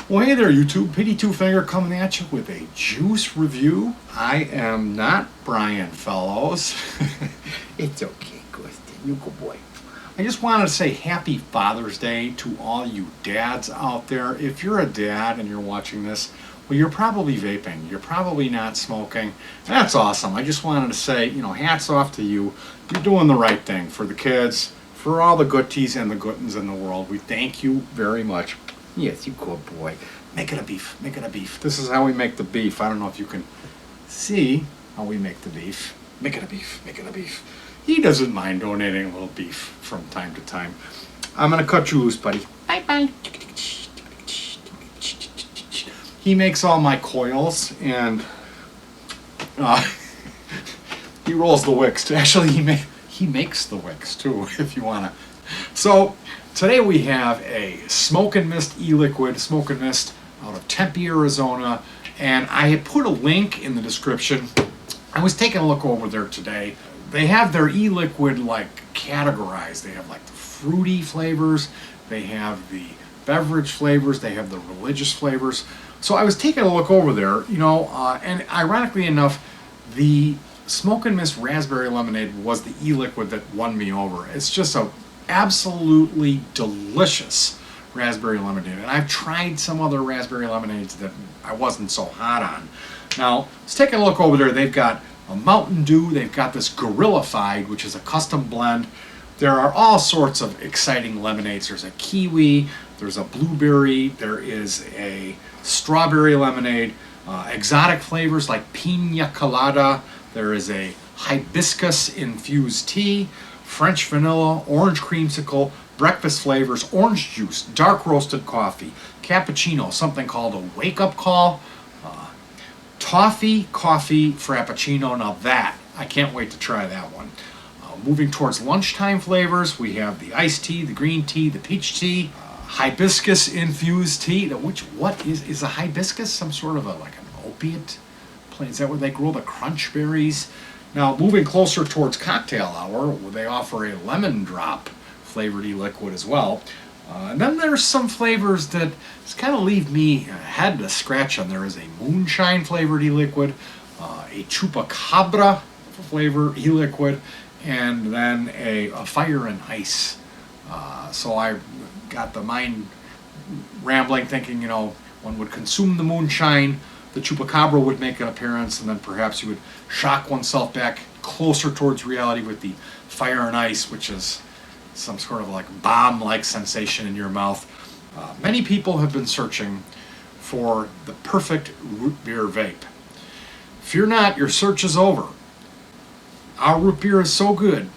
Well, hey there, YouTube. Petey Two Finger coming at you with a juice review. I am not Brian Fellows. It's okay, Gustin. You good boy. I just wanted to say happy Father's Day to all you dads out there. If you're a dad and you're watching this, well, you're probably vaping. You're probably not smoking. That's awesome. I just wanted to say, hats off to you. You're doing the right thing for the kids, for all the goodies and the goodins in the world. We thank you very much. Yes, you good boy. Make it a beef. Make it a beef. This is how we make the beef. I don't know if you can see how we make the beef. Make it a beef. Make it a beef. He doesn't mind donating a little beef from time to time. I'm going to cut you loose, buddy. Bye-bye. He makes all my coils, and he rolls the wicks. Actually, he makes the wicks, too, if you want to. So, today we have a Smokenmist e-liquid, Smokenmist out of Tempe, Arizona, and I had put a link in the description. I was taking a look over there today. They have their e-liquid categorized. They have the fruity flavors, they have the beverage flavors, they have the religious flavors. So I was taking a look over there, and ironically enough, the Smokenmist Raspberry Lemonade was the e-liquid that won me over. It's just a absolutely delicious raspberry lemonade, and I've tried some other raspberry lemonades that I wasn't so hot on. Now let's take a look over there. They've got a Mountain Dew, they've got this Gorillafied, which is a custom blend. There are all sorts of exciting lemonades. There's a kiwi, there's a blueberry, there is a strawberry lemonade, exotic flavors like pina colada, there is a hibiscus infused tea, French vanilla, orange creamsicle, breakfast flavors, orange juice, dark roasted coffee, cappuccino, something called a wake-up call, toffee coffee frappuccino. Now that, I can't wait to try that one. Moving towards lunchtime flavors, we have the iced tea, the green tea, the peach tea, hibiscus infused tea. What is a hibiscus? Some sort of an opiate plant? Is that where they grow the crunch berries? Now, moving closer towards cocktail hour, they offer a lemon drop flavored e-liquid as well. And then there's some flavors that just kind of leave me head to scratch on. There is a moonshine flavored e-liquid, a chupacabra flavor e-liquid, and then a fire and ice. So I got the mind rambling, thinking, one would consume the moonshine, the chupacabra would make an appearance, and then perhaps you would shock oneself back closer towards reality with the fire and ice, which is some sort of bomb-like sensation in your mouth. Many people have been searching for the perfect root beer vape. Fear not, your search is over. Our root beer is so good,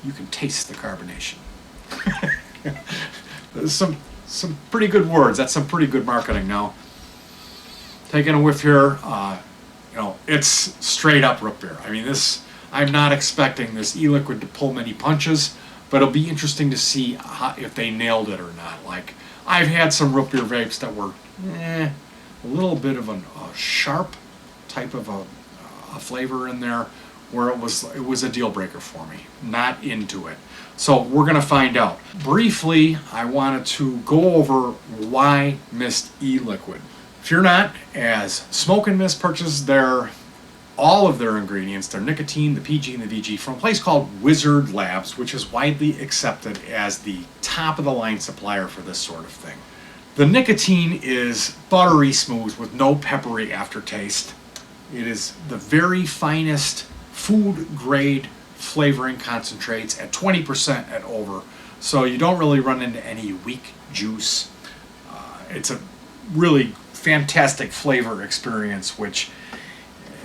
you can taste the carbonation. Some pretty good words. That's some pretty good marketing. Now, taking a whiff here, it's straight up root beer. I mean, I'm not expecting this e-liquid to pull many punches, but it'll be interesting to see if they nailed it or not. I've had some root beer vapes that were a little bit of a sharp type of a flavor in there, where it was a deal breaker for me. Not into it. So we're going to find out. Briefly, I wanted to go over why Mist e-liquid. Fear not, as Smokenmist purchases all of their ingredients, their nicotine, the PG, and the VG, from a place called Wizard Labs, which is widely accepted as the top-of-the-line supplier for this sort of thing. The nicotine is buttery smooth with no peppery aftertaste. It is the very finest food-grade flavoring concentrates at 20% and over, so you don't really run into any weak juice. It's a really fantastic flavor experience, which,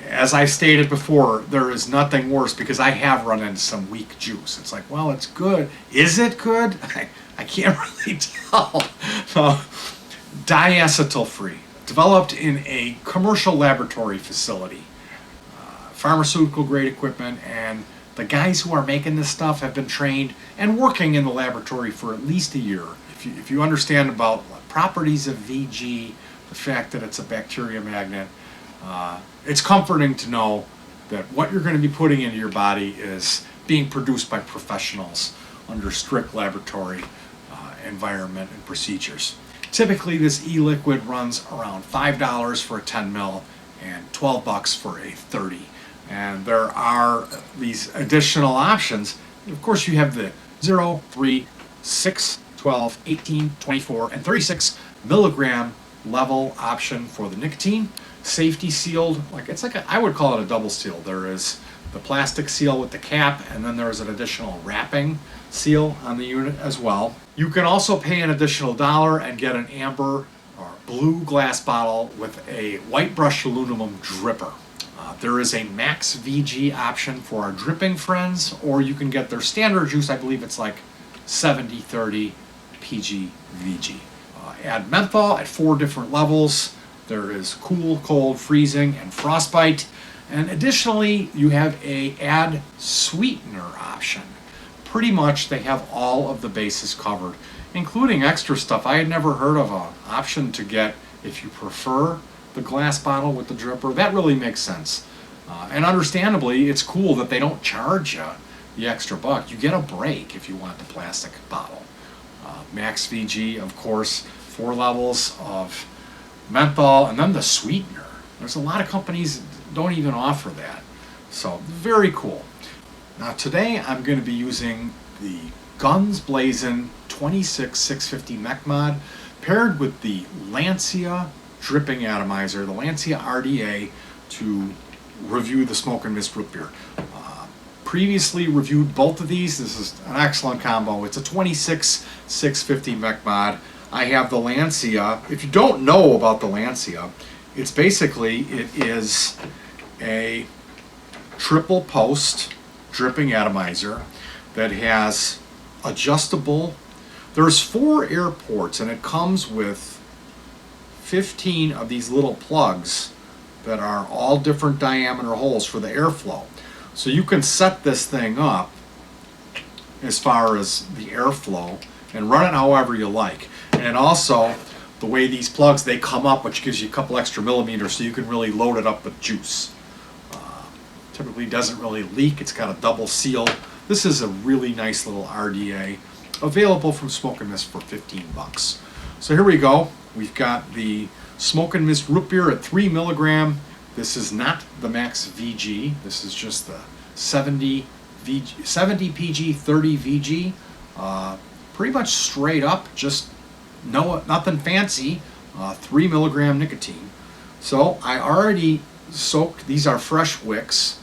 as I stated before, there is nothing worse, because I have run into some weak juice. It's well, it's good. Is it good? I can't really tell. Diacetyl-free, developed in a commercial laboratory facility, pharmaceutical grade equipment, and And the guys who are making this stuff have been trained and working in the laboratory for at least a year. If you understand about properties of VG, the fact that it's a bacteria magnet, it's comforting to know that what you're going to be putting into your body is being produced by professionals under strict laboratory environment and procedures. Typically, this e-liquid runs around $5 for a 10 mil and $12 for a 30. And there are these additional options. Of course, you have the 0, 3, 6, 12, 18, 24, and 36 milligram level option for the nicotine. Safety sealed, I would call it a double seal. There is the plastic seal with the cap, and then there's an additional wrapping seal on the unit as well. You can also pay an additional $1 and get an amber or blue glass bottle with a white brushed aluminum dripper. There is a max VG option for our dripping friends, or you can get their standard juice. I believe it's like 70-30 PG VG. Add menthol at 4 different levels. There is cool, cold, freezing, and frostbite. And additionally, you have a add sweetener option. Pretty much they have all of the bases covered, including extra stuff. I had never heard of an option to get, if you prefer the glass bottle with the dripper. That really makes sense. And understandably, it's cool that they don't charge you the extra buck. You get a break if you want the plastic bottle. Max VG, of course, 4 levels of menthol, and then the sweetener. There's a lot of companies that don't even offer that. So, very cool. Now today I'm going to be using the Guns Blazin' 26650 Mech Mod paired with the Lancia dripping atomizer, the Lancia RDA, to review the Smokenmist Rootbeer. Previously reviewed both of these. This is an excellent combo. It's a 26650 Mech Mod. I have the Lancia. If you don't know about the Lancia, it's basically, it is a triple post dripping atomizer that has adjustable. There's 4 air ports, and it comes with 15 of these little plugs that are all different diameter holes for the airflow. So you can set this thing up as far as the airflow and run it however you like. And also, the way these plugs, they come up, which gives you a couple extra millimeters, so you can really load it up with juice. Typically doesn't really leak. It's got a double seal. This is a really nice little RDA, available from Smokenmist for 15 bucks. So here we go. We've got the Smokenmist Rootbeer at 3 milligram. This is not the max VG. This is just the 70 PG, 30 VG. Pretty much straight up, just nothing fancy. 3 milligram nicotine. So I already soaked, these are fresh wicks,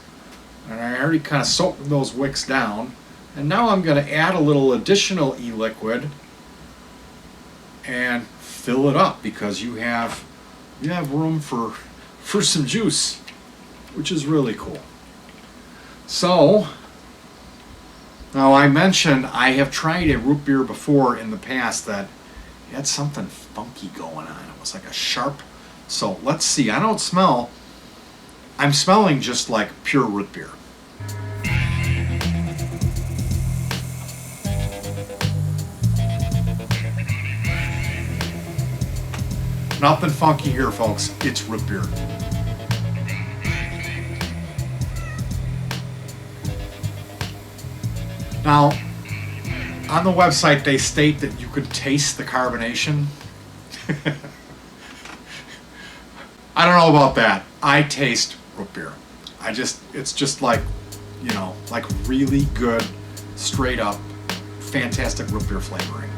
and I already kind of soaked those wicks down. And now I'm going to add a little additional e-liquid and fill it up, because you have room for some juice, which is really cool. So now, I mentioned I have tried a root beer before in the past that had something funky going on. It was like a sharp. So let's see. I don't smell. I'm smelling just like pure root beer. Nothing funky here, folks. It's root beer. Now, on the website, they state that you could taste the carbonation. I don't know about that. I taste root beer. It's just like, like really good, straight up, fantastic root beer flavoring.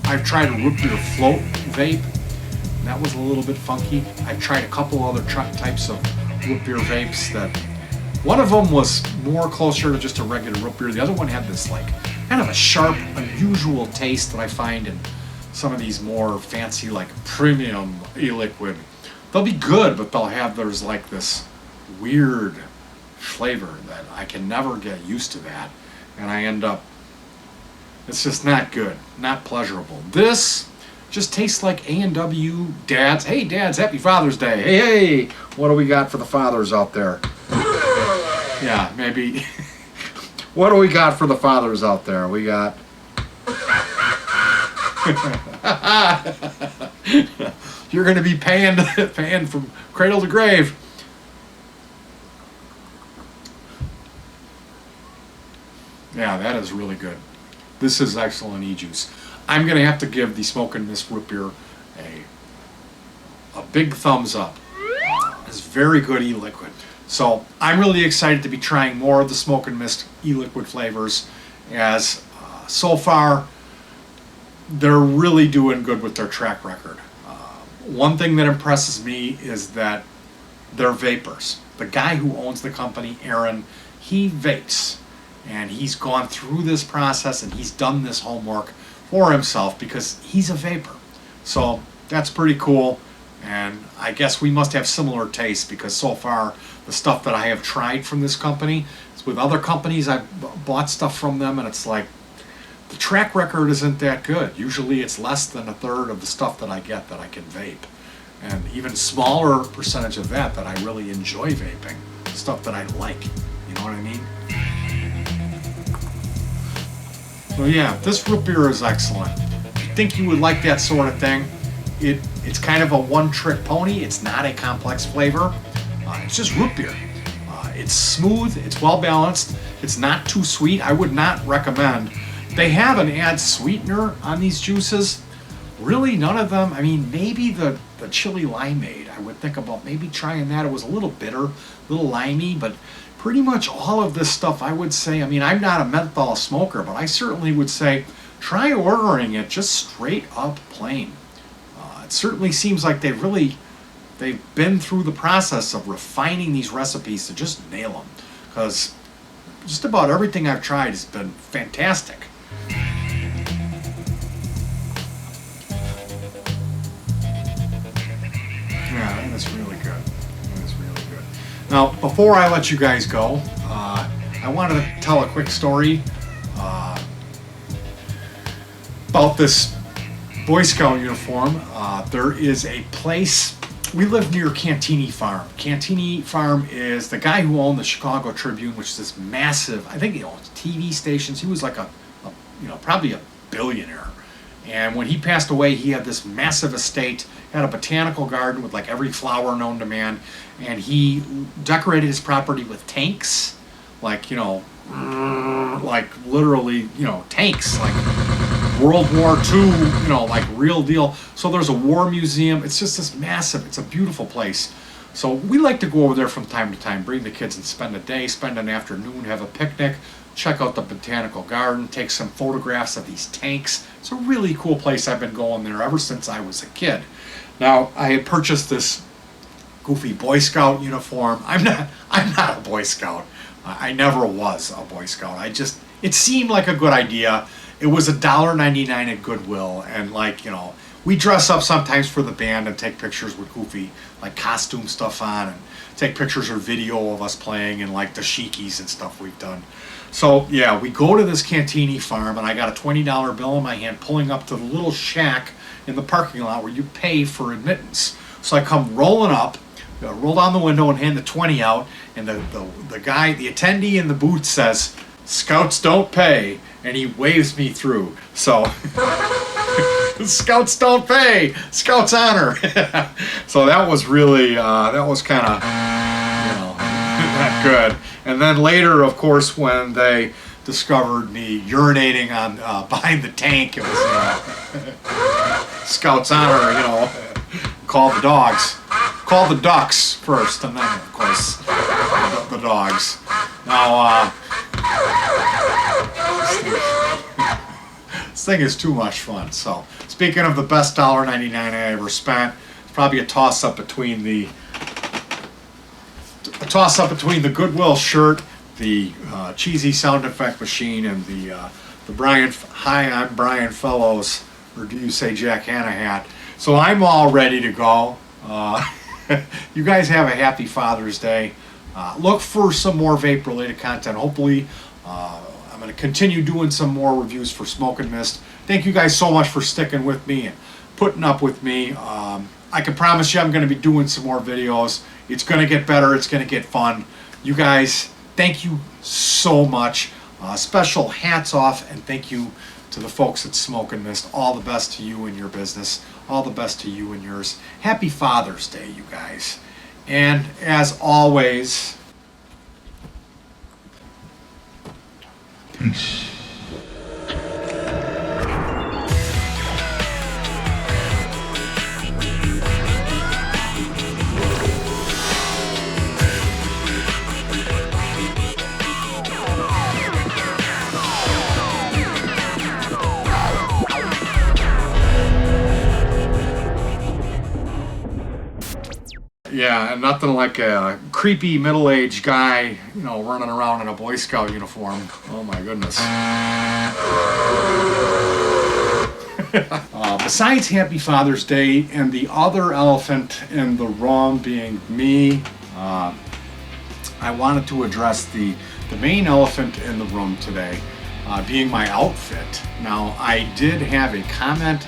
I've tried a root beer float vape. That was a little bit funky. I've tried a couple other types of root beer vapes that, one of them was more closer to just a regular root beer. The other one had this like kind of a sharp, unusual taste that I find in some of these more fancy, like premium e-liquid. They'll be good, but there's like this weird flavor that I can never get used to that, and I end up, it's just not good, not pleasurable. This just tastes like A&W dads. Hey dads, happy Father's Day. Hey, what do we got for the fathers out there? Yeah, maybe. What do we got for the fathers out there? We got... You're going to be paying from cradle to grave. Yeah, that is really good. This is excellent e-juice. I'm going to have to give the Smokenmist Rootbeer a big thumbs up. It's very good e-liquid. So I'm really excited to be trying more of the Smokenmist e-liquid flavors, as so far they're really doing good with their track record. One thing that impresses me is that they're vapors. The guy who owns the company, Aaron, he vapes. And he's gone through this process and he's done this homework for himself because he's a vapor. So that's pretty cool. And I guess we must have similar tastes, because so far the stuff that I have tried from this company, it's with other companies I've bought stuff from them, and it's like the track record isn't that good. Usually it's less than a third of the stuff that I get that I can vape. And even smaller percentage of that I really enjoy vaping. Stuff that I like. You know what I mean? So yeah, this root beer is excellent. If you think you would like that sort of thing, it's kind of a one-trick pony. It's not a complex flavor. It's just root beer. It's smooth. It's well-balanced. It's not too sweet. I would not recommend. They have an add sweetener on these juices. Really, none of them. I mean, maybe the chili limeade. I would think about maybe trying that. It was a little bitter, a little limey, but pretty much all of this stuff, I would say, I mean, I'm not a menthol smoker, but I certainly would say try ordering it just straight up plain. It certainly seems like they've been through the process of refining these recipes to just nail them, because just about everything I've tried has been fantastic. Yeah, that is really good. That is really good. Now, before I let you guys go, I wanted to tell a quick story about this Boy Scout uniform. There is a place, we live near Cantini Farm. Cantini Farm is the guy who owned the Chicago Tribune, which is this massive, I think he owns TV stations. He was like probably a billionaire. And when he passed away, he had this massive estate, had a botanical garden with like every flower known to man, and he decorated his property with tanks, like, like literally, tanks, like World War II, like real deal. So there's a war museum. It's just this massive, it's a beautiful place. So we like to go over there from time to time, bring the kids and spend a day, spend an afternoon, have a picnic, check out the botanical garden, take some photographs of these tanks. It's a really cool place. I've been going there ever since I was a kid. Now, I had purchased this goofy Boy Scout uniform. I'm not a Boy Scout. I never was a Boy Scout. It seemed like a good idea. It was $1.99 at Goodwill, and we dress up sometimes for the band and take pictures with goofy costume stuff on, and take pictures or video of us playing and the dashikis and stuff we've done. So yeah, we go to this Cantini Farm, and I got a $20 bill in my hand, pulling up to the little shack in the parking lot where you pay for admittance. So I come rolling up, roll down the window and hand the 20 out, and the guy, the attendee in the booth says, "Scouts don't pay," and he waves me through. So Scouts don't pay, Scouts honor. So that was really that was kind of not good. And then later, of course, when they discovered me urinating on behind the tank, it was Scouts honor. Call the dogs, call the ducks first, and then of course the dogs. Now this thing is too much fun. So speaking of the best $1.99 I ever spent, it's probably a toss-up between the Goodwill shirt, the cheesy sound effect machine, and the Brian. Hi, I'm Brian Fellows, or do you say Jack Hanna hat? So I'm all ready to go. You guys have a happy Father's Day. Look for some more vape-related content. Hopefully, I'm going to continue doing some more reviews for Smoke and Mist. Thank you guys so much for sticking with me and putting up with me. I can promise you I'm going to be doing some more videos. It's going to get better. It's going to get fun. You guys, thank you so much. Special hats off and thank you to the folks at Smokenmist. All the best to you and your business. All the best to you and yours. Happy Father's Day, you guys. And as always, peace. Yeah, and nothing like a creepy middle-aged guy, you know, running around in a Boy Scout uniform. Oh my goodness. Besides Happy Father's Day and the other elephant in the room being me, I wanted to address the main elephant in the room today, being my outfit. Now, I did have a comment.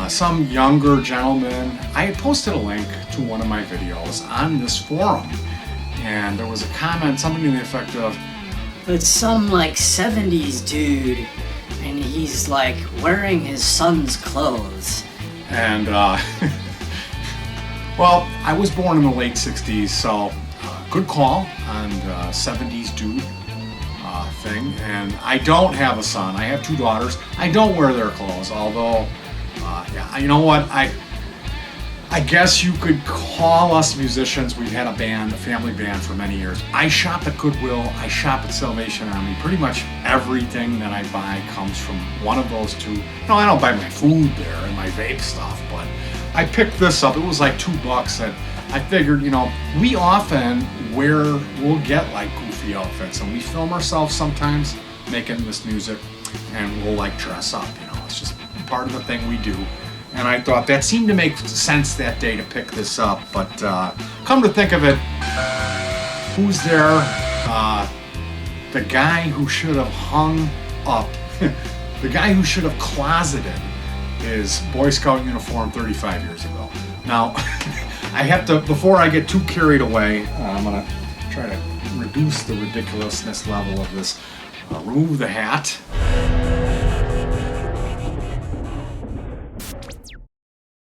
Some younger gentleman, I had posted a link to one of my videos on this forum, and there was a comment, something to the effect of, it's some like 70s dude, and he's like wearing his son's clothes. And, well, I was born in the late 60s, so good call on the 70s dude thing, and I don't have a son. I have 2 daughters. I don't wear their clothes, although yeah, you know what? I guess you could call us musicians. We've had a band, a family band for many years. I shop at Goodwill. I shop at Salvation Army. Pretty much everything that I buy comes from one of those 2. No, I don't buy my food there and my vape stuff, but I picked this up. It was like $2, and I figured, you know, we often we'll get like goofy outfits, and we film ourselves sometimes making this music, and we'll like dress up, you know. It's just part of the thing we do. And I thought that seemed to make sense that day to pick this up, but come to think of it, who's there? The guy who should have hung up, the guy who should have closeted his Boy Scout uniform 35 years ago. Now, I have to, before I get too carried away, I'm going to try to reduce the ridiculousness level of this. Remove the hat.